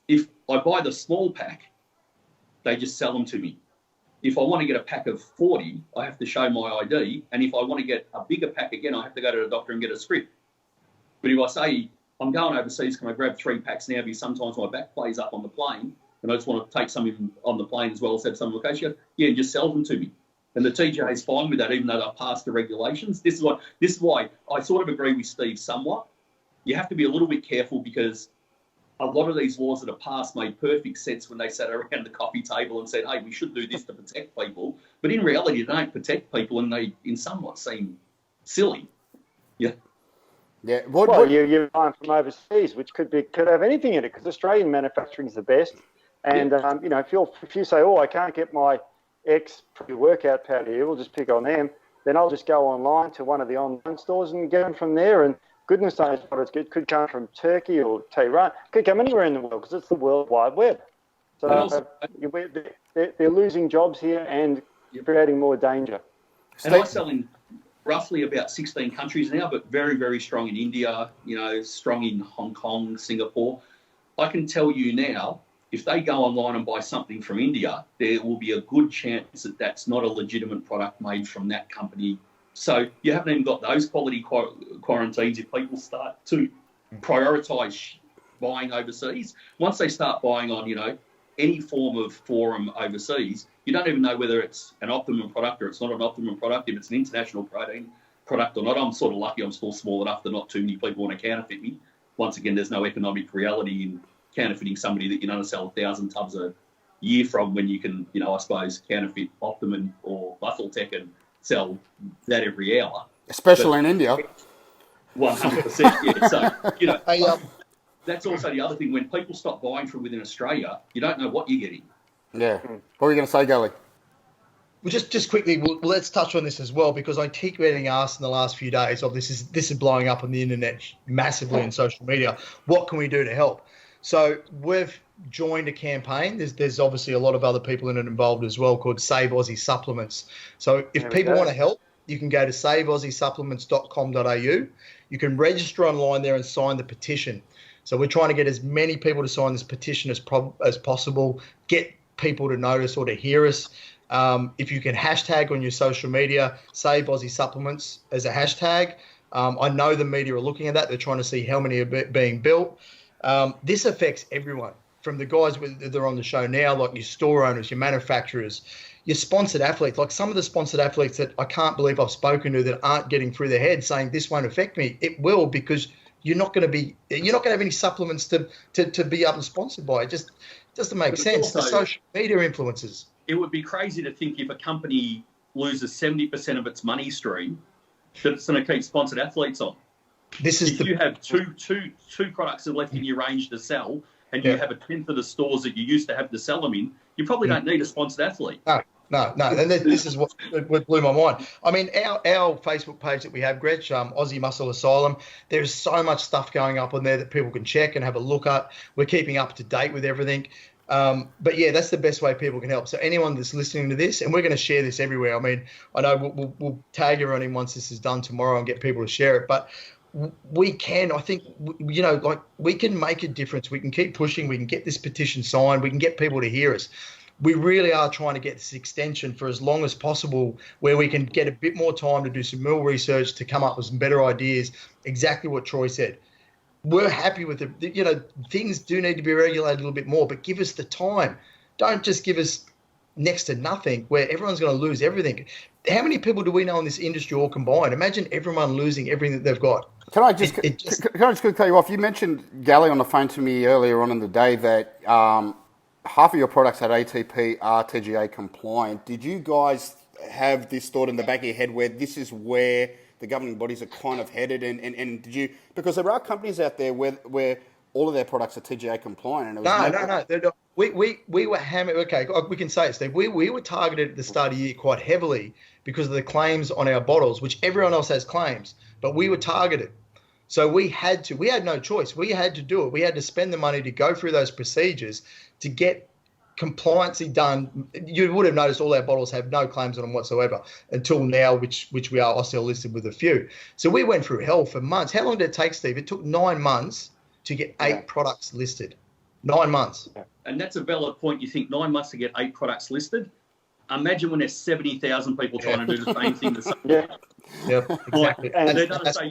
If I buy the small pack, they just sell them to me. If I want to get a pack of 40, I have to show my ID. And if I want to get a bigger pack again, I have to go to the doctor and get a script. But if I say, I'm going overseas, can I grab 3 packs now? Because sometimes my back plays up on the plane and I just want to take some on the plane as well as have some location. Yeah, and just sell them to me. And the TGA is fine with that, even though they've passed the regulations. This is why I sort of agree with Steve somewhat. You have to be a little bit careful because a lot of these laws that are passed made perfect sense when they sat around the coffee table and said, hey, we should do this to protect people. But in reality, they don't protect people, and they, in somewhat, seem silly. Yeah. Yeah. You're buying from overseas, which could have anything in it, because Australian manufacturing is the best. And, if you say, I can't get my X pre-workout powder here, we'll just pick on them, then I'll just go online to one of the online stores and get them from there. And goodness knows what it's good. Could come from Turkey or Tehran. Could come anywhere in the world because it's the World Wide Web. So they're losing jobs here and creating more danger. And I sell in roughly about 16 countries now, but very, very strong in India, strong in Hong Kong, Singapore. I can tell you now, if they go online and buy something from India, there will be a good chance that that's not a legitimate product made from that company. So you haven't even got those quality quarantines if people start to prioritise buying overseas. Once they start buying on, any form of forum overseas, you don't even know whether it's an optimum product or it's not an optimum product, if it's an international protein product or not. I'm sort of lucky I'm still small enough that not too many people want to counterfeit me. Once again, there's no economic reality in counterfeiting somebody that you're going to sell 1,000 tubs a year from when you can, I suppose, counterfeit Optimum or Muscle and sell that every hour. Especially in India. 100%, yeah. So, Hey, that's also the other thing. When people stop buying from within Australia, you don't know what you're getting. Yeah. What were you going to say, Gully? Well, just quickly, let's touch on this as well, because I keep getting asked in the last few days of this is blowing up on the internet massively in social media. What can we do to help? So we've joined a campaign. There's obviously a lot of other people in it involved as well, called Save Aussie Supplements. So if people want to help, you can go to saveaussiesupplements.com.au. You can register online there and sign the petition. So we're trying to get as many people to sign this petition as possible, get people to notice or to hear us. If you can hashtag on your social media, Save Aussie Supplements as a hashtag. I know the media are looking at that. They're trying to see how many are being built. This affects everyone, from the guys that are on the show now, like your store owners, your manufacturers, your sponsored athletes. Like some of the sponsored athletes that I can't believe I've spoken to that aren't getting through their head saying this won't affect me. It will, because you're not going to have any supplements to be up and sponsored by. It just doesn't make sense. The social media influencers. It would be crazy to think if a company loses 70% of its money stream, that it's going to keep sponsored athletes on. If you have two products left in your range to sell, and you have a tenth of the stores that you used to have to sell them in, you probably don't need a sponsored athlete. No. And this is what blew my mind. I mean, our Facebook page that we have, Gretch, Aussie Muscle Asylum, there's so much stuff going up on there that people can check and have a look at. We're keeping up to date with everything. But yeah, that's the best way people can help. So anyone that's listening to this, and we're going to share this everywhere. I mean, I know we'll tag everyone in once this is done tomorrow and get people to share it. But we can, I think, we can make a difference. We can keep pushing. We can get this petition signed. We can get people to hear us. We really are trying to get this extension for as long as possible, where we can get a bit more time to do some real research, to come up with some better ideas. Exactly what Troy said. We're happy with it. Things do need to be regulated a little bit more, but give us the time. Don't just give us next to nothing where everyone's going to lose everything. How many people do we know in this industry all combined? Imagine everyone losing everything that they've got. Can I just quickly tell you off? You mentioned, Gally, on the phone to me earlier on in the day that half of your products at ATP are TGA compliant. Did you guys have this thought in the back of your head where this is where the governing bodies are kind of headed? And did you, because there are companies out there where all of their products are TGA compliant. And No. We were hammered. Okay, we can say it, Steve. We were targeted at the start of the year quite heavily because of the claims on our bottles, which everyone else has claims, but we were targeted. So we had no choice. We had to do it. We had to spend the money to go through those procedures to get compliancy done. You would have noticed all our bottles have no claims on them whatsoever until now, which we are still listed with a few. So we went through hell for months. How long did it take, Steve? It took 9 months to get 8 products listed. 9 months. And that's a valid point. You think 9 months to get 8 products listed? Imagine when there's 70,000 people trying to do the same thing. Yeah, exactly. And they're going to say,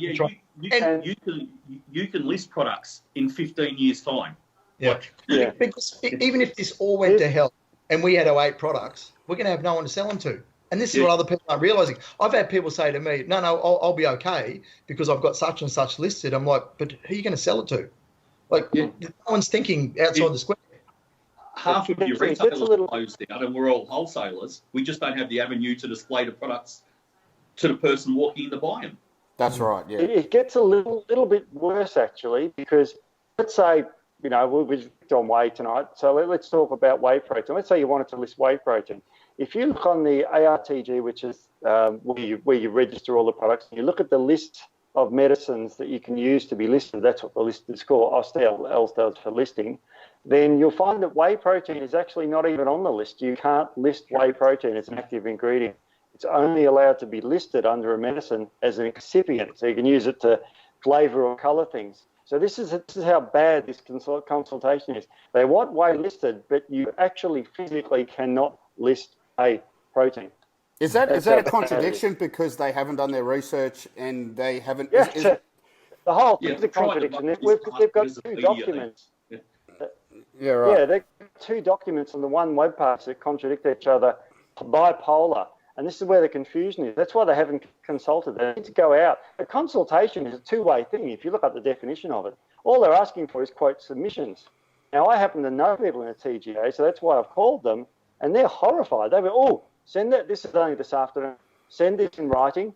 you can list products in 15 years' time. Yeah. Because even if this all went to hell and we had our 8 products, we're going to have no one to sell them to. And this is what other people aren't realising. I've had people say to me, no, I'll be okay because I've got such and such listed. I'm like, but who are you going to sell it to? Like, no one's thinking outside the square. Half of your retailers are closed down and we're all wholesalers. We just don't have the avenue to display the products to the person walking in to buy them. That's right, yeah. It gets a little bit worse, actually, because let's say, we've on whey tonight, so let's talk about whey protein. Let's say you wanted to list whey protein. If you look on the ARTG, which is where you register all the products, and you look at the list of medicines that you can use to be listed, that's what the list is called, L stands for listing, then you'll find that whey protein is actually not even on the list. You can't list whey protein as an active ingredient. It's only allowed to be listed under a medicine as an excipient, so you can use it to flavour or colour things. So this is how bad this consultation is. They want way listed, but you actually physically cannot list a protein. Is that a contradiction because they haven't done their research and they haven't? Yeah, the whole thing's a contradiction. They've got two documents. Yeah, right. Yeah, they've got two documents on the one web page that contradict each other, bipolar. And this is where the confusion is. That's why they haven't consulted. They need to go out. A consultation is a two-way thing. If you look up the definition of it, all they're asking for is, quote, submissions. Now, I happen to know people in the TGA, so that's why I've called them, and they're horrified. They go, oh, send that. This is only this afternoon. Send this in writing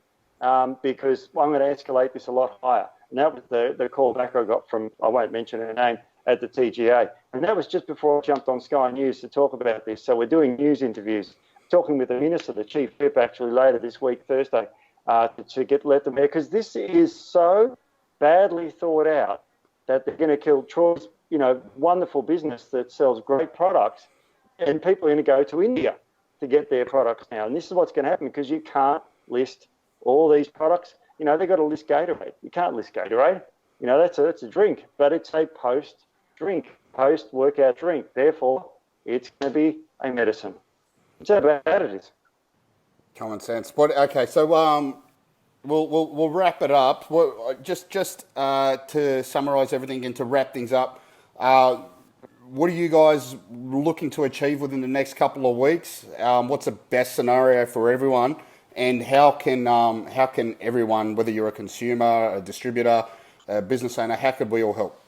because I'm going to escalate this a lot higher. And that was the call back I got from, I won't mention her name, at the TGA. And that was just before I jumped on Sky News to talk about this. So we're doing news interviews, talking with the Minister, the Chief Whip, actually later this week, Thursday, to let them there, because this is so badly thought out that they're going to kill Troy's, wonderful business that sells great products, and people are going to go to India to get their products now. And this is what's going to happen because you can't list all these products. They've got to list Gatorade. You can't list Gatorade. That's a drink, but it's a post-workout drink. Therefore, it's going to be a medicine. That's how bad it is. Common sense. But okay, so we'll wrap it up. Just to summarise everything and to wrap things up, what are you guys looking to achieve within the next couple of weeks? What's the best scenario for everyone? And how can everyone, whether you're a consumer, a distributor, a business owner, how could we all help?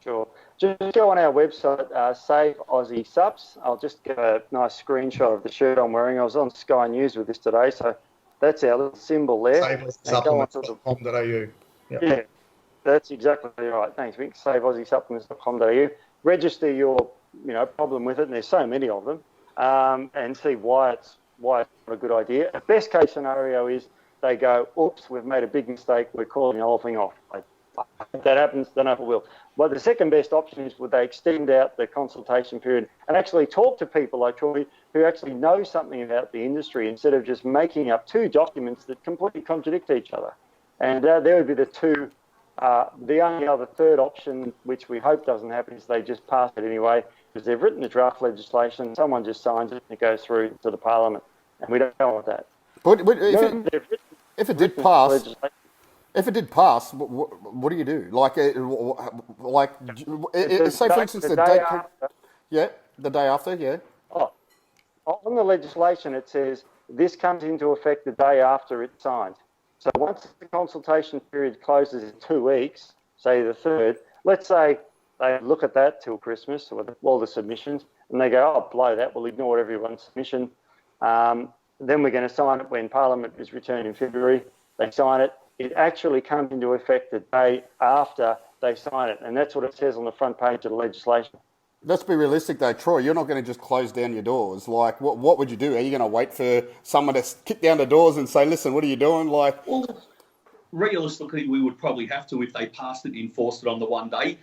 Sure. Just go on our website, Save Aussie Subs. I'll just get a nice screenshot of the shirt I'm wearing. I was on Sky News with this today, so that's our little symbol there. SaveAussieSupplements.com.au. Yep. Yeah, that's exactly right. Thanks, Vic. SaveAussieSupplements.com.au. Register your problem with it, and there's so many of them, and see why it's not a good idea. The best case scenario is they go, oops, we've made a big mistake, we're calling the whole thing off. If that happens, then it will. But the second best option is would they extend out the consultation period and actually talk to people like Troy who actually know something about the industry instead of just making up two documents that completely contradict each other. And there would be the two. The only other third option, which we hope doesn't happen, is they just pass it anyway because they've written the draft legislation, someone just signs it and it goes through to the Parliament. And we don't want that. But if it did pass... If it did pass, what do you do? Say for instance, the day after. Yeah, the day after, yeah. Oh, on the legislation it says this comes into effect the day after it's signed. So once the consultation period closes in 2 weeks, say the 3rd, let's say they look at that till Christmas or all the submissions, and they go, oh, blow that, we'll ignore everyone's submission. Then we're going to sign it when Parliament is returned in February. They sign it. It actually comes into effect the day after they sign it, and that's what it says on the front page of the legislation. Let's be realistic, though, Troy. You're not going to just close down your doors. Like, what would you do? Are you going to wait for someone to kick down the doors and say, listen, what are you doing? Well, realistically, we would probably have to if they passed it and enforced it on the one day.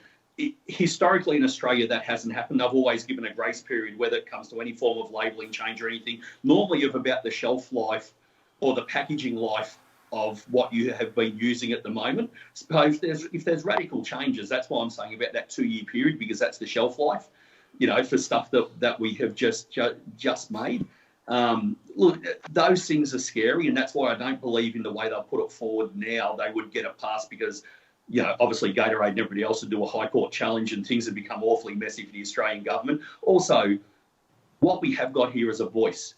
Historically in Australia, that hasn't happened. They've always given a grace period, whether it comes to any form of labelling change or anything, normally of about the shelf life or the packaging life of what you have been using at the moment. So if there's radical changes, that's why I'm saying about that 2-year period, because that's the shelf life, for stuff that we have just made. Look, those things are scary, and that's why I don't believe in the way they'll put it forward now. They would get it passed because, obviously Gatorade and everybody else would do a High Court challenge and things have become awfully messy for the Australian government. Also, what we have got here is a voice.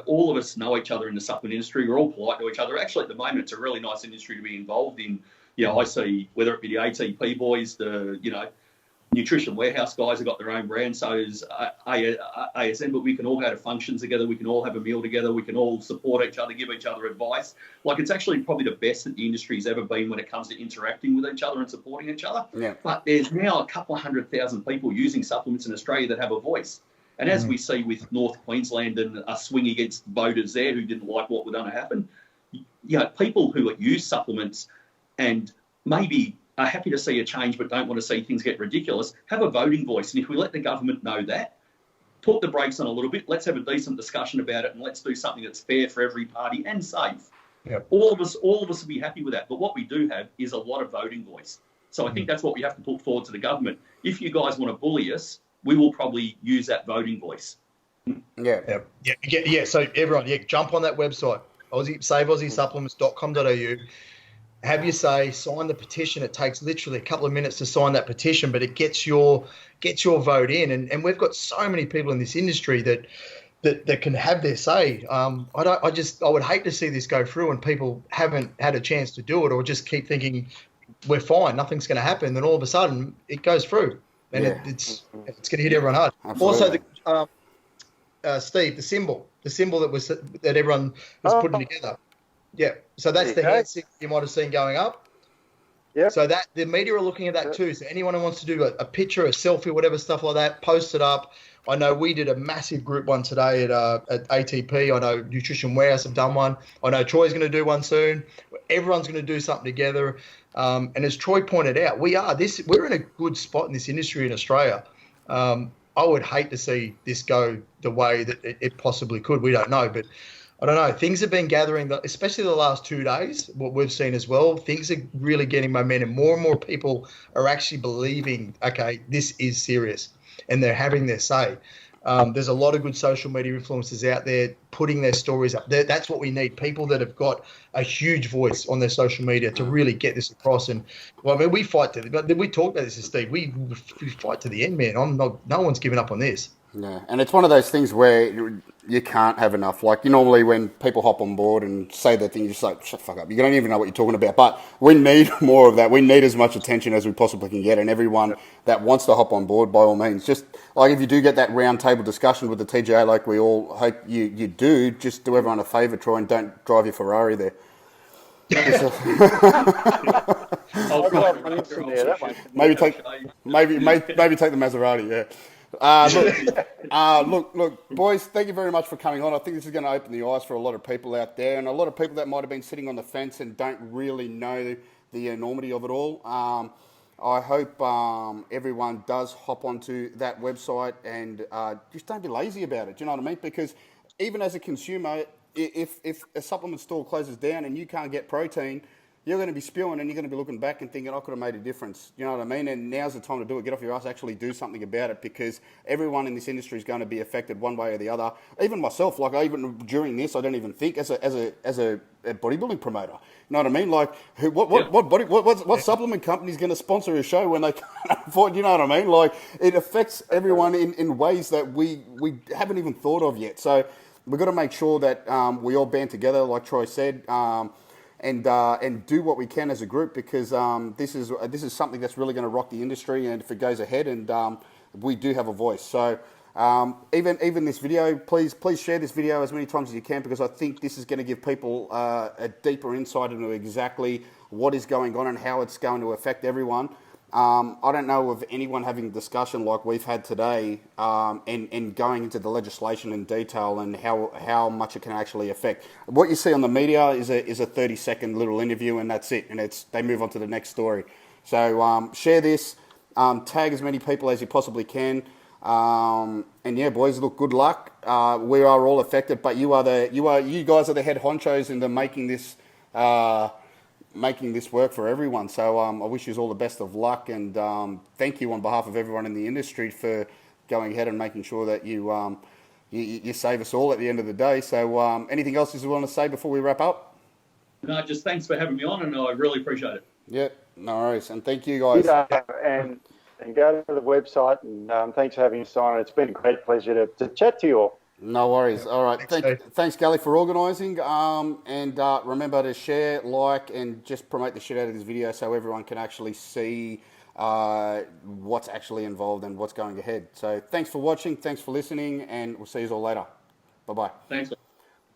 All of us know each other in the supplement industry. We're all polite to each other. Actually, at the moment, it's a really nice industry to be involved in. I see whether it be the ATP boys, the, Nutrition Warehouse guys have got their own brand, so is ASN, but we can all go to functions together. We can all have a meal together. We can all support each other, give each other advice. It's actually probably the best that the industry's ever been when it comes to interacting with each other and supporting each other. Yeah. But there's now a couple of 100,000 people using supplements in Australia that have a voice. And as we see with North Queensland and a swing against voters there who didn't like what was going to happen, people who use supplements and maybe are happy to see a change but don't want to see things get ridiculous have a voting voice. And if we let the government know that, put the brakes on a little bit. Let's have a decent discussion about it, and let's do something that's fair for every party and safe. Yep. All of us will be happy with that. But what we do have is a lot of voting voice. So I think that's what we have to put forward to the government. If you guys want to bully us, we will probably use that voting voice. Yeah. So everyone, jump on that website, saveaussiesupplements.com.au. Have your say, sign the petition. It takes literally a couple of minutes to sign that petition, but it gets your vote in. And we've got so many people in this industry that can have their say. I would hate to see this go through and people haven't had a chance to do it, or just keep thinking we're fine, nothing's going to happen. Then all of a sudden it goes through, and it's going to hit everyone hard. Absolutely. Also, Steve, the symbol that everyone was putting together. Yeah, so that's the hand signal you might have seen going up. Yeah. So that the media are looking at that too. So anyone who wants to do a picture, a selfie, whatever stuff like that, post it up. I know we did a massive group one today at ATP. I know Nutrition Warehouse have done one. I know Troy's going to do one soon. Everyone's going to do something together. And as Troy pointed out, we're in a good spot in this industry in Australia. I would hate to see this go the way that it possibly could. We don't know, but I don't know. Things have been gathering, especially the last 2 days, what we've seen as well. Things are really getting momentum. More and more people are actually believing, okay, this is serious, and they're having their say. There's a lot of good social media influencers out there putting their stories up. That's what we need, people that have got a huge voice on their social media to really get this across. And, well, I mean, we fight we talked about this, Steve. We fight to the end, man. No one's giving up on this. Yeah, and it's one of those things where you can't have enough. Like, normally when people hop on board and say their thing, you're just like, shut the fuck up. You don't even know what you're talking about. But we need more of that. We need as much attention as we possibly can get. And everyone that wants to hop on board, by all means, just like if you do get that round table discussion with the TGA, like we all hope you do, just do everyone a favour, Troy, and don't drive your Ferrari there. Maybe take the Maserati, yeah. Look, boys, thank you very much for coming on. I think this is going to open the eyes for a lot of people out there, and a lot of people that might have been sitting on the fence and don't really know the enormity of it all. I hope everyone does hop onto that website and just don't be lazy about it. Do you know what I mean? Because even as a consumer, if a supplement store closes down and you can't get protein, you're going to be spewing and you're going to be looking back and thinking, I could have made a difference. You know what I mean? And now's the time to do it. Get off your ass, actually do something about it, because everyone in this industry is going to be affected one way or the other. Even myself, like even during this, I don't even think as a bodybuilding promoter. You know what I mean? Like, what supplement company is going to sponsor a show when they can't afford? You know what I mean? Like, it affects everyone in ways that we haven't even thought of yet. So we've got to make sure that we all band together, like Troy said. And do what we can as a group, because this is something that's really going to rock the industry, and if it goes ahead, and we do have a voice. So even this video, please share this video as many times as you can, because I think this is going to give people a deeper insight into exactly what is going on and how it's going to affect everyone. I don't know of anyone having a discussion like we've had today, and going into the legislation in detail and how much it can actually affect. What you see on the media is a 30-second little interview, and that's it, and they move on to the next story. So share this, tag as many people as you possibly can, and yeah, boys, look, good luck. We are all affected, but you guys are the head honchos into making this work for everyone. So I wish you all the best of luck, and thank you on behalf of everyone in the industry for going ahead and making sure that you save us all at the end of the day. So anything else you want to say before we wrap up? No, just thanks for having me on, and I really appreciate it. Yeah, no worries, and thank you guys. And go to the website, and thanks for having us on. It's been a great pleasure to chat to you all. No worries. All right. Thanks, Gally, for organising. And remember to share, like, and just promote the shit out of this video so everyone can actually see what's actually involved and what's going ahead. So thanks for watching. Thanks for listening. And we'll see you all later. Bye-bye. Thanks.